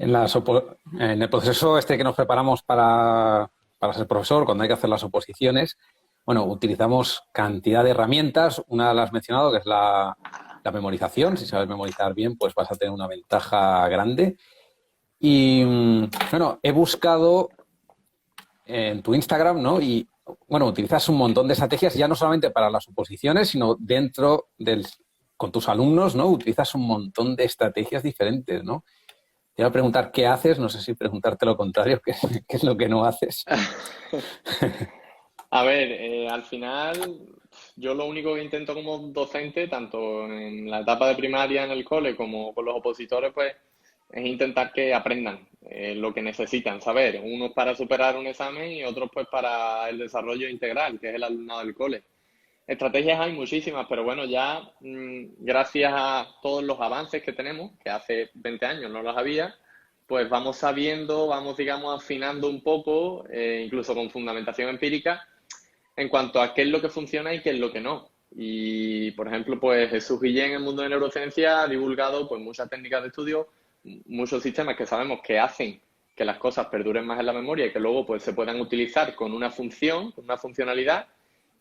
En el proceso este que nos preparamos para ser profesor, cuando hay que hacer las oposiciones, bueno, utilizamos cantidad de herramientas. Una la has mencionado, que es la memorización. Si sabes memorizar bien, pues vas a tener una ventaja grande. Y bueno, he buscado en tu Instagram, ¿no? Y bueno, utilizas un montón de estrategias, ya no solamente para las oposiciones, sino con tus alumnos, ¿no? Utilizas un montón de estrategias diferentes, ¿no? Te iba a preguntar qué haces, no sé si preguntarte lo contrario, qué es lo que no haces. A ver, al final yo lo único que intento como docente, tanto en la etapa de primaria en el cole como con los opositores, pues es intentar que aprendan lo que necesitan saber. Unos para superar un examen y otros pues para el desarrollo integral, que es el alumnado del cole. Estrategias hay muchísimas, pero bueno, ya gracias a todos los avances que tenemos, que hace 20 años no los había, pues vamos sabiendo, vamos, digamos, afinando un poco, incluso con fundamentación empírica, en cuanto a qué es lo que funciona y qué es lo que no. Y, por ejemplo, pues Jesús Guillén en el mundo de neurociencia ha divulgado pues muchas técnicas de estudio, muchos sistemas que sabemos que hacen que las cosas perduren más en la memoria y que luego pues se puedan utilizar con una función, con una funcionalidad.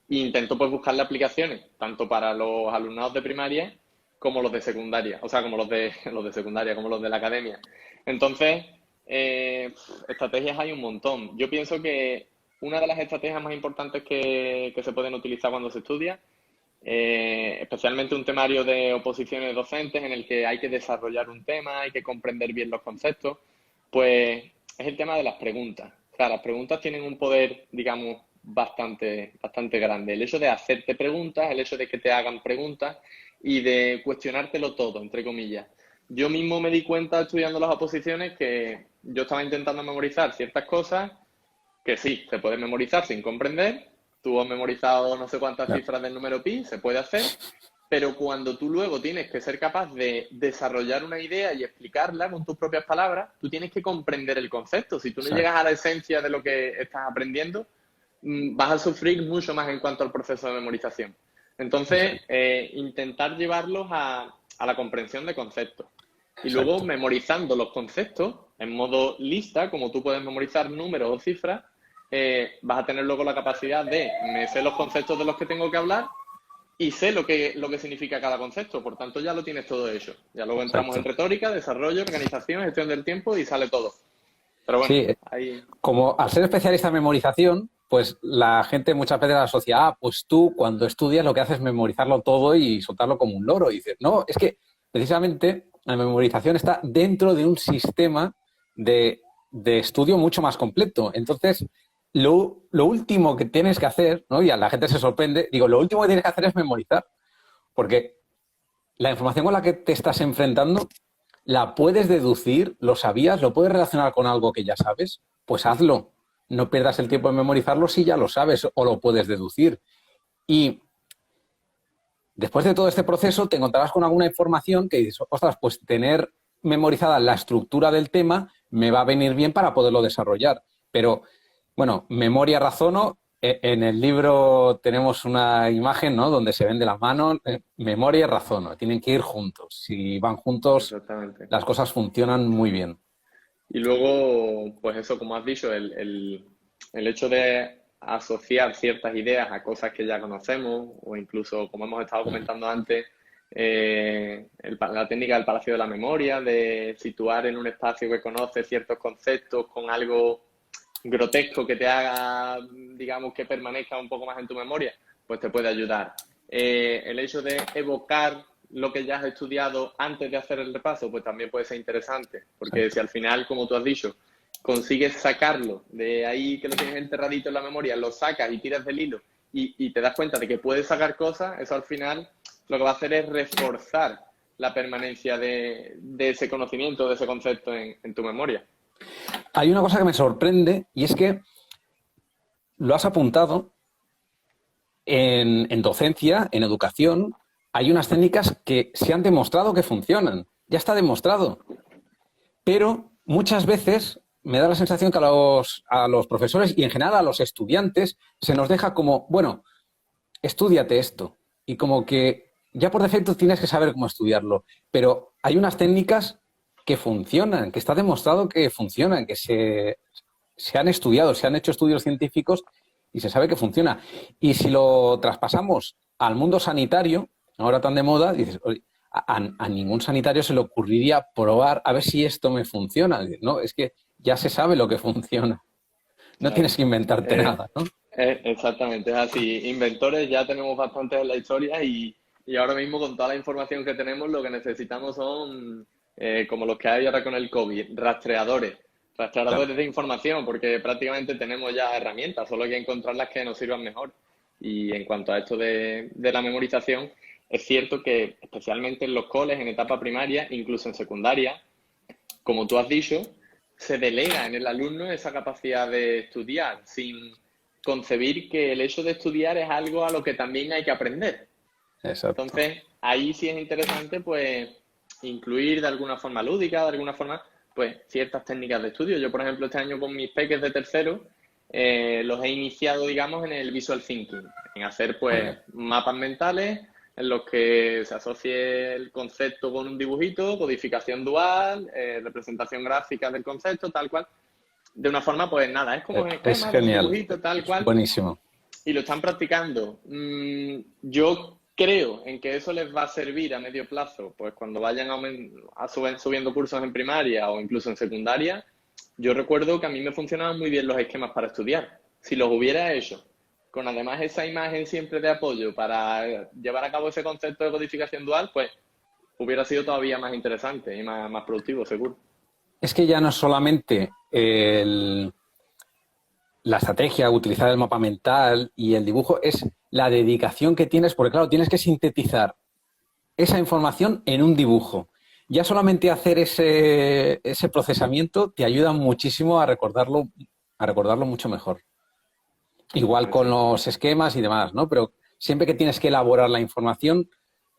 E intento pues buscarle aplicaciones, tanto para los alumnados de primaria como los de secundaria, o sea, como los de secundaria, como los de la academia. Entonces, estrategias hay un montón. Yo pienso que una de las estrategias más importantes que se pueden utilizar cuando se estudia, especialmente un temario de oposiciones docentes en el que hay que desarrollar un tema, hay que comprender bien los conceptos, pues es el tema de las preguntas. O sea, las preguntas tienen un poder, digamos, bastante grande. El hecho de hacerte preguntas, el hecho de que te hagan preguntas y de cuestionártelo todo, entre comillas. Yo mismo me di cuenta estudiando las oposiciones que yo estaba intentando memorizar ciertas cosas que sí, se puede memorizar sin comprender. Tú has memorizado no sé cuántas Claro. cifras del número pi, se puede hacer, pero cuando tú luego tienes que ser capaz de desarrollar una idea y explicarla con tus propias palabras, tú tienes que comprender el concepto. Si tú no llegas Exacto. a la esencia de lo que estás aprendiendo, vas a sufrir mucho más en cuanto al proceso de memorización. Entonces, Exacto. intentar llevarlos a la comprensión de conceptos. Y luego, Exacto. memorizando los conceptos en modo lista, como tú puedes memorizar números o cifras, vas a tener luego la capacidad de, me sé los conceptos de los que tengo que hablar y sé lo que significa cada concepto. Por tanto, ya lo tienes todo hecho. Ya luego entramos en Exacto. retórica, desarrollo, organización, gestión del tiempo y sale todo. Pero bueno, Sí, ahí... como al ser especialista en memorización, pues la gente muchas veces asocia, pues tú cuando estudias lo que haces es memorizarlo todo y soltarlo como un loro. Y dices, no, es que precisamente la memorización está dentro de un sistema de estudio mucho más completo. Entonces, lo último que tienes que hacer, ¿no? Y a la gente se sorprende, digo, lo último que tienes que hacer es memorizar, porque la información con la que te estás enfrentando la puedes deducir, lo sabías, lo puedes relacionar con algo que ya sabes, pues hazlo. No pierdas el tiempo en memorizarlo si ya lo sabes o lo puedes deducir. Y después de todo este proceso te encontrarás con alguna información que dices, ostras, pues tener memorizada la estructura del tema me va a venir bien para poderlo desarrollar. Pero, bueno, memoria razono. En el libro tenemos una imagen, ¿no?, donde se ven de la mano memoria y razono. Tienen que ir juntos. Si van juntos, Exactamente. las cosas funcionan muy bien. Y luego, pues eso, como has dicho, el hecho de asociar ciertas ideas a cosas que ya conocemos, o incluso, como hemos estado comentando antes, la técnica del Palacio de la Memoria, de situar en un espacio que conoce ciertos conceptos con algo grotesco que te haga, digamos, que permanezca un poco más en tu memoria, pues te puede ayudar. El hecho de evocar lo que ya has estudiado antes de hacer el repaso, pues también puede ser interesante, porque Exacto. si al final, como tú has dicho, consigues sacarlo de ahí que lo tienes enterradito en la memoria, lo sacas y tiras del hilo y te das cuenta de que puedes sacar cosas, eso al final lo que va a hacer es reforzar la permanencia de ese conocimiento, de ese concepto en tu memoria. Hay una cosa que me sorprende y es que lo has apuntado en docencia, en educación, hay unas técnicas que se han demostrado que funcionan. Ya está demostrado. Pero muchas veces me da la sensación que a los profesores y en general a los estudiantes se nos deja como, bueno, estúdiate esto. Y como que ya por defecto tienes que saber cómo estudiarlo. Pero hay unas técnicas que funcionan, que está demostrado que funcionan, que se han estudiado, se han hecho estudios científicos y se sabe que funciona. Y si lo traspasamos al mundo sanitario, ahora tan de moda, dices, oye, a ningún sanitario se le ocurriría probar a ver si esto me funciona. No, es que ya se sabe lo que funciona. No Claro. tienes que inventarte nada, ¿no? Exactamente, es así. Inventores ya tenemos bastantes en la historia y ahora mismo con toda la información que tenemos lo que necesitamos son, como los que hay ahora con el COVID, rastreadores. Claro. Rastreadores de información, porque prácticamente tenemos ya herramientas, solo hay que encontrar las que nos sirvan mejor. Y en cuanto a esto de la memorización, es cierto que especialmente en los coles, en etapa primaria, incluso en secundaria, como tú has dicho, se delega en el alumno esa capacidad de estudiar, sin concebir que el hecho de estudiar es algo a lo que también hay que aprender. Exacto. Entonces, ahí sí es interesante, pues, incluir de alguna forma lúdica, de alguna forma, pues, ciertas técnicas de estudio. Yo, por ejemplo, este año con mis peques de tercero, los he iniciado, digamos, en el visual thinking, en hacer, Muy pues, bien. mapas mentales en los que se asocie el concepto con un dibujito, codificación dual, representación gráfica del concepto, tal cual. De una forma, pues nada, es como un Es esquema de un genial. dibujito, tal Es cual, buenísimo. y lo están practicando. Yo creo en que eso les va a servir a medio plazo, pues cuando vayan subiendo cursos en primaria o incluso en secundaria. Yo recuerdo que a mí me funcionaban muy bien los esquemas para estudiar. Si los hubiera hecho, con además esa imagen siempre de apoyo para llevar a cabo ese concepto de codificación dual, pues hubiera sido todavía más interesante y más productivo, seguro. Es que ya no es solamente la estrategia, utilizar el mapa mental y el dibujo, es la dedicación que tienes, porque claro, tienes que sintetizar esa información en un dibujo. Ya solamente hacer ese procesamiento te ayuda muchísimo a recordarlo mucho mejor. Igual con Exacto. los esquemas y demás, ¿no? Pero siempre que tienes que elaborar la información,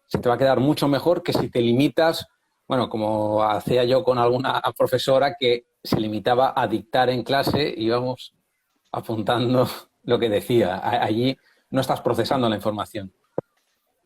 se te va a quedar mucho mejor que si te limitas, bueno, como hacía yo con alguna profesora que se limitaba a dictar en clase, íbamos apuntando lo que decía. Allí no estás procesando la información.